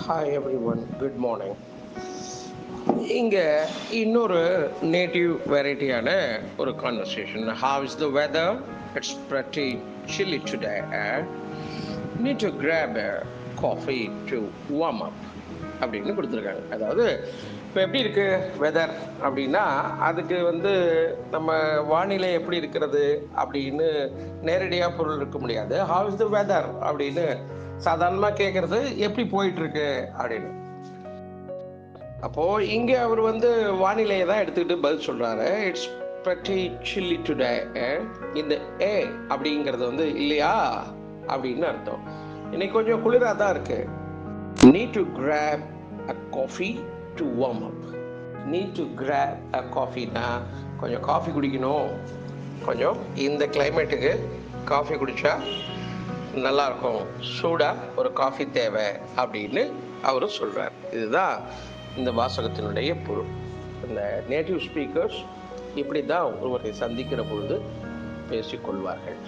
Hi everyone, good morning. இங்க இன்னொரு native வெரைட்டியான ஒரு conversation. How is the weather? It's pretty chilly today. Need to grab a coffee to warm up அப்படின்னு கொடுத்துருக்காங்க. அதாவது இப்போ எப்படி இருக்கு வெதர் அப்படின்னா அதுக்கு நம்ம வானிலை எப்படி இருக்கிறது அப்படின்னு நேரடியாக பொருள் இருக்க முடியாது. How is the weather அப்படின்னு சாதாரணமாக கேட்கறது எப்படி போயிட்டு இருக்கு அப்படின்னு. அப்போ இங்க அவர் வானிலையை தான் எடுத்துக்கிட்டு பதில் சொல்றாரு. It's pretty chilly today. இந்த ஏ அப்படிங்கிறது இல்லையா அப்படின்னு அர்த்தம். இன்னைக்கு கொஞ்சம் குளிரா தான் இருக்கு. Need to grab a coffee to warm up. Need to grab a coffee னா கொஞ்சம் காஃபி குடிக்கணும், கொஞ்சம் இந்த கிளைமேட்டுக்கு காஃபி குடிச்சா நல்லா இருக்கும், சூடா ஒரு காஃபி தேவை அப்படின்னு அவரு சொல்றார். இதுதான் இந்த வாசகத்தினுடைய பொருள். இந்த நேட்டிவ் ஸ்பீக்கர்ஸ் இப்படி தான் ஒருவரை சந்திக்கிற பொழுது பேசிக்கொள்வார்கள்.